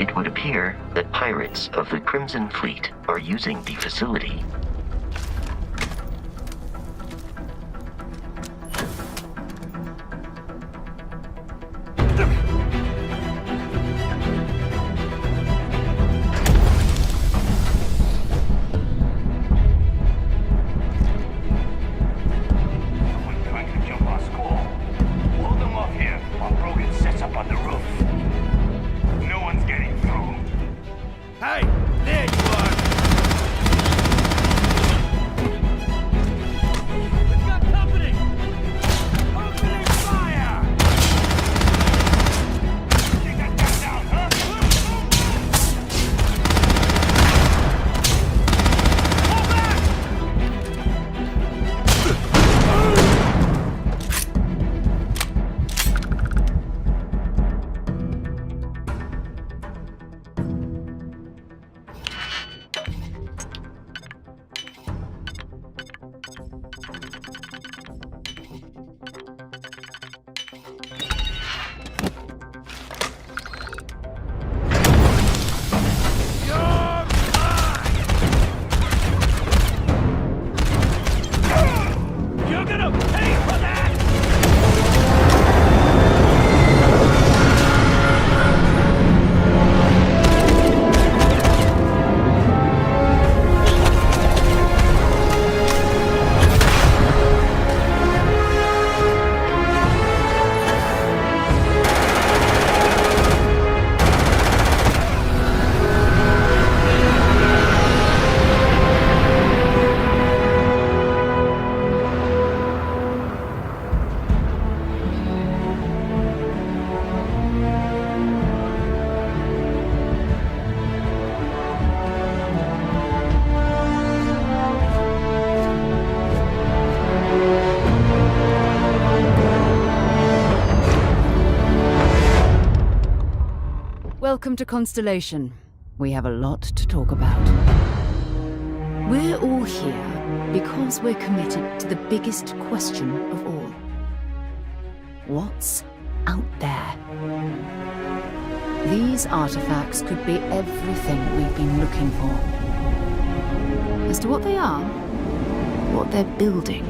It would appear that pirates of the Crimson Fleet are using the facility. Welcome to Constellation. We have a lot to talk about. We're all here because we're committed to the biggest question of all. What's out there? These artifacts could be everything we've been looking for. As to what they are, what they're building,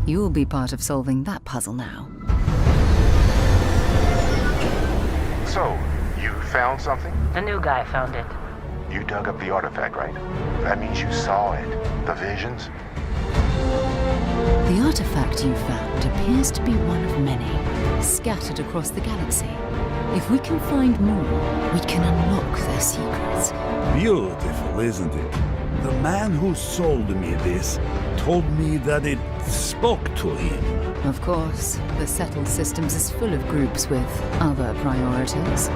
you'll be part of solving that puzzle now. So, you found something? The new guy found it. You dug up the artifact, right? That means you saw it. The visions? The artifact you found appears to be one of many, scattered across the galaxy. If we can find more, we can unlock their secrets. Beautiful, isn't it? The man who sold me this told me that it spoke to him. Of course, the Settled Systems is full of groups with other priorities.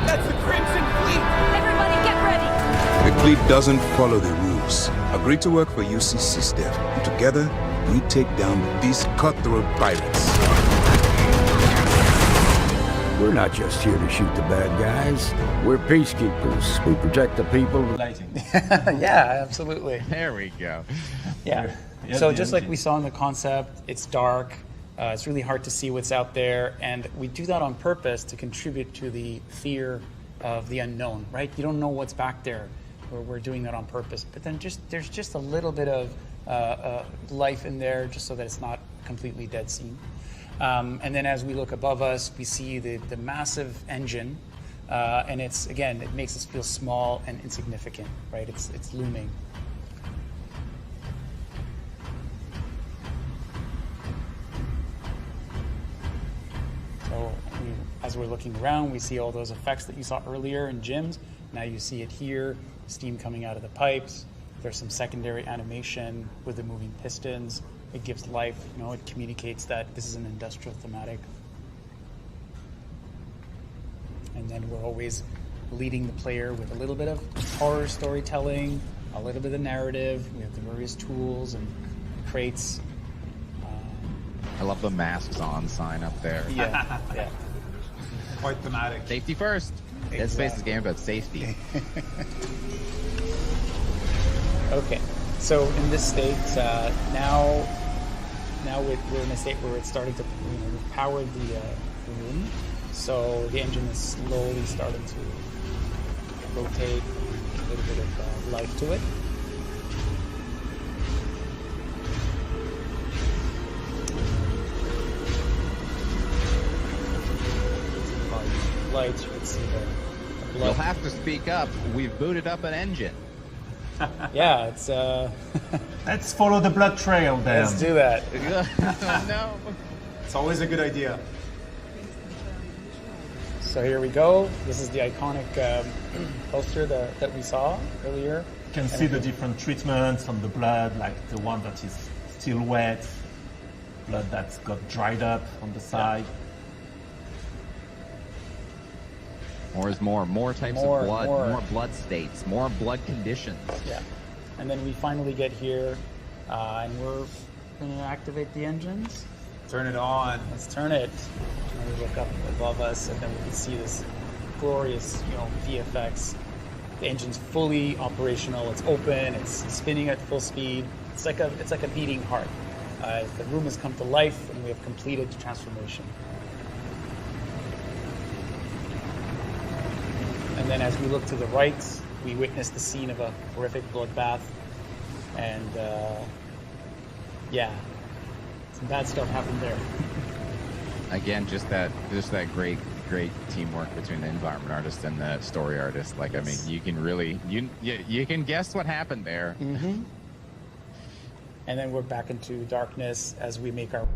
That's the Crimson Fleet! Everybody get ready! The fleet doesn't follow the rules. Agree to work for UCC Steph, and together, we take down these cutthroat pirates. We're not just here to shoot the bad guys. We're peacekeepers. We protect the people. Lighting. Yeah, absolutely. There we go. Yeah. So just like we saw in the concept, it's dark. It's really hard to see what's out there, and we do that on purpose to contribute to the fear of the unknown, right? You don't know what's back there. We're doing that on purpose. But then there's just a little bit of life in there, just so that it's not completely dead scene. And then as we look above us, we see the massive engine, and it makes us feel small and insignificant, right? It's looming. So as we're looking around, we see all those effects that you saw earlier in Jim's. Now you see it here, steam coming out of the pipes. There's some secondary animation with the moving pistons. It gives life, it communicates that this is an industrial thematic. And then we're always leading the player with a little bit of horror storytelling, a little bit of narrative. We have the various tools and crates. I love the masks on sign up there. Yeah, yeah. Quite thematic. Safety first. Exactly. Dead Space is a game about safety. Okay, so in this state, now we're in a state where it's starting to, we've powered the room. So the engine is slowly starting to rotate, a little bit of life to it. Lights, you can see the blood. You'll have to speak up. We've booted up an engine. Yeah, it's Let's follow the blood trail then. let's do that. No. It's always a good idea. So here we go. This is the iconic poster that we saw earlier. You can see the different treatments on the blood, like the one that is still wet, blood that's got dried up on the side. More is more. More types More, of blood. more. More blood states. More blood conditions. Yeah. And then we finally get here, and we're going to activate the engines. Turn it on. Let's turn it. And we look up above us, and then we can see this glorious, VFX. The engine's fully operational. It's open. It's spinning at full speed. It's like a beating heart. The room has come to life, and we have completed the transformation. And then as we look to the right, we witness the scene of a horrific bloodbath. And yeah, some bad stuff happened there. Again, just that great teamwork between the environment artist and the story artist. Like, I mean, you can really you can guess what happened there. Mm-hmm. And then we're back into darkness as we make our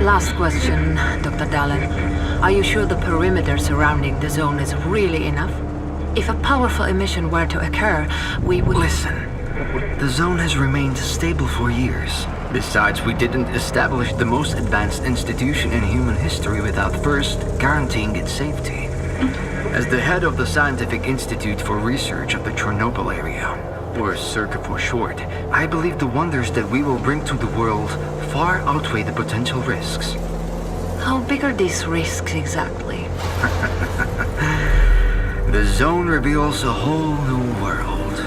Last question, Dr. Dallin. Are you sure the perimeter surrounding the zone is really enough? If a powerful emission were to occur, we would... Listen, the zone has remained stable for years. Besides, we didn't establish the most advanced institution in human history without first guaranteeing its safety. As the head of the Scientific Institute for Research of the Chernobyl area, or CERCA for short, I believe the wonders that we will bring to the world far outweigh the potential risks. How big are these risks exactly? The zone reveals a whole new world.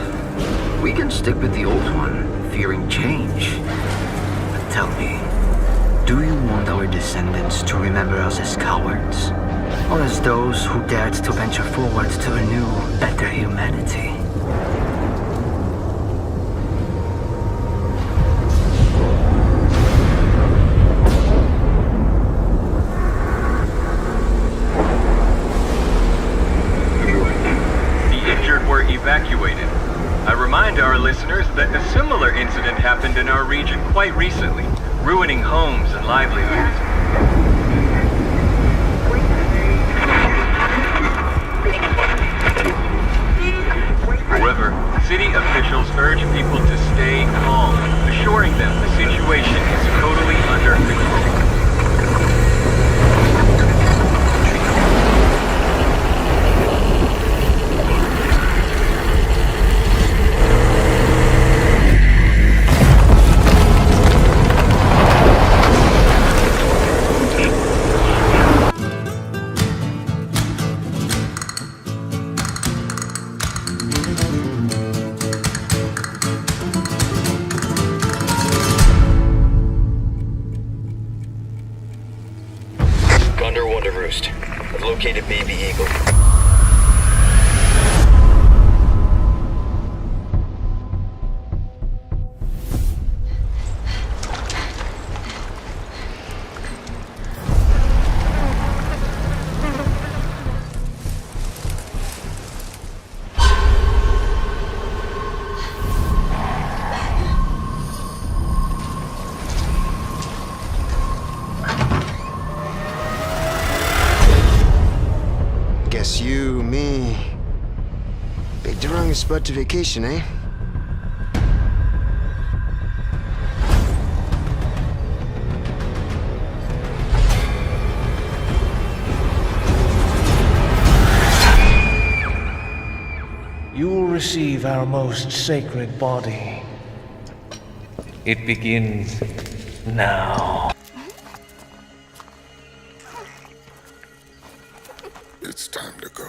We can stick with the old one, fearing change. But tell me, do you want our descendants to remember us as cowards? Or as those who dared to venture forward to a new, better humanity? Evacuated. I remind our listeners that a similar incident happened in our region quite recently, ruining homes and livelihoods. However, city officials urge people to stay calm, assuring them the situation is totally under control. Located Baby Eagle. You, me, picked the wrongest spot to vacation, eh? You will receive our most sacred body. It begins now. it's time to go.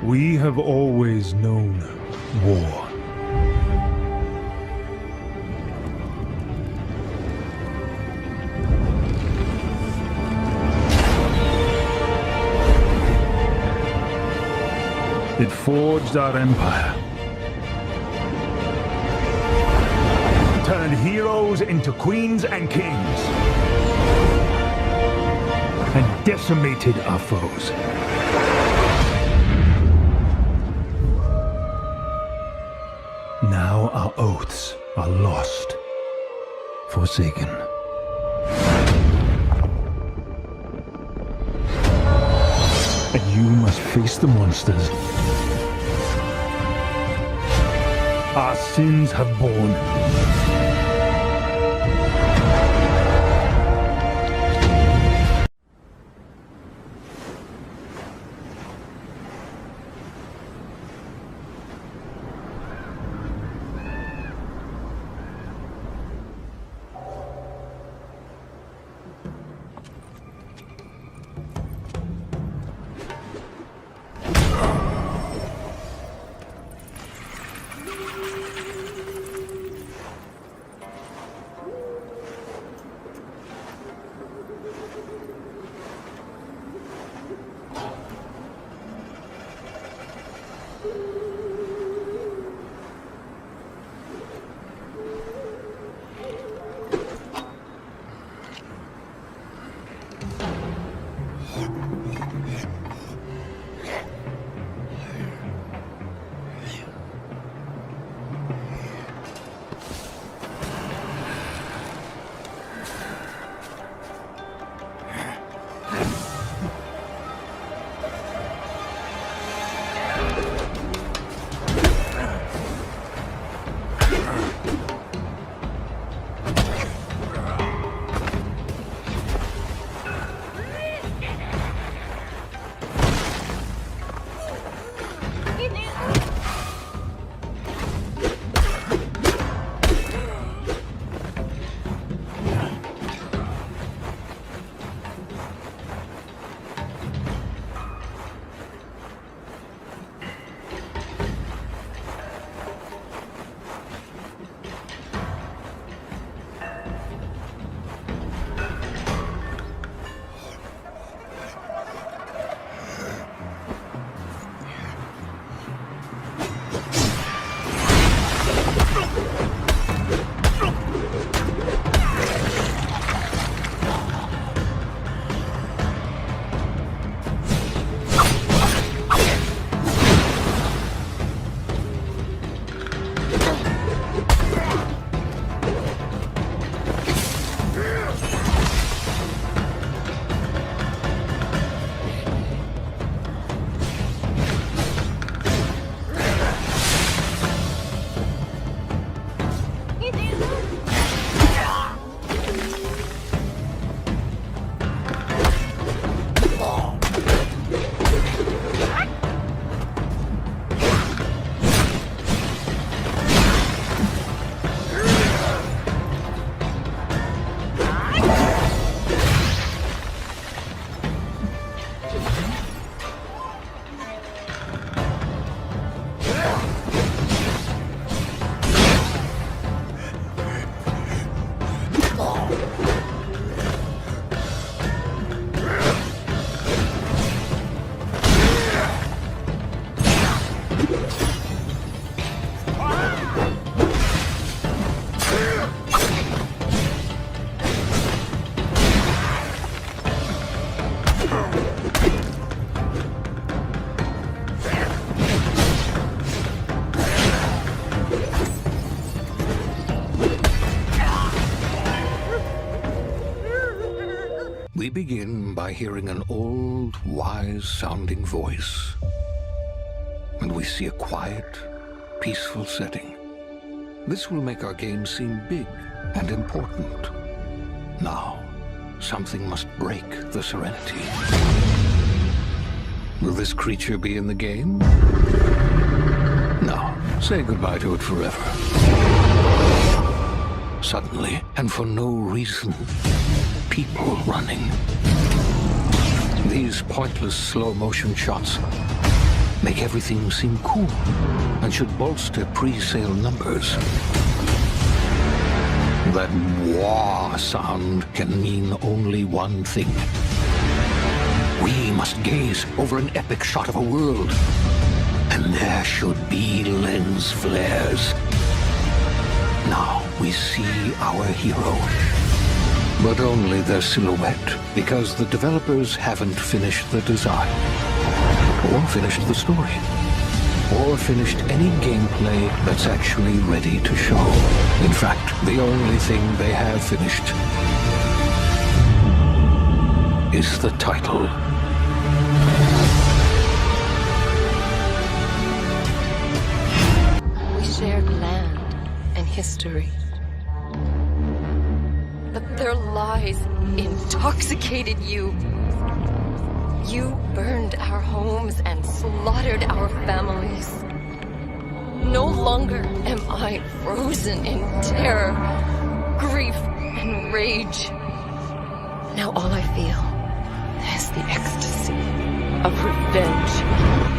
We have always known war. It forged our empire. Turned heroes into queens and kings. And decimated our foes. Now our oaths are lost, forsaken. And you must face the monsters our sins have borne. We begin by hearing an old, wise-sounding voice. And we see a quiet, peaceful setting. This will make our game seem big and important. Now, something must break the serenity. Will this creature be in the game? No. Say goodbye to it forever. Suddenly, and for no reason, people running. These pointless slow-motion shots make everything seem cool and should bolster pre-sale numbers. That wah sound can mean only one thing. We must gaze over an epic shot of a world, and there should be lens flares. Now we see our hero, but only their silhouette, because the developers haven't finished the design, or finished the story, or finished any gameplay that's actually ready to show. In fact, the only thing they have finished is the title. We shared land and history. But their lies intoxicated you. You burned our homes and slaughtered our families. No longer am I frozen in terror, grief, and rage. Now all I feel is the ecstasy of revenge.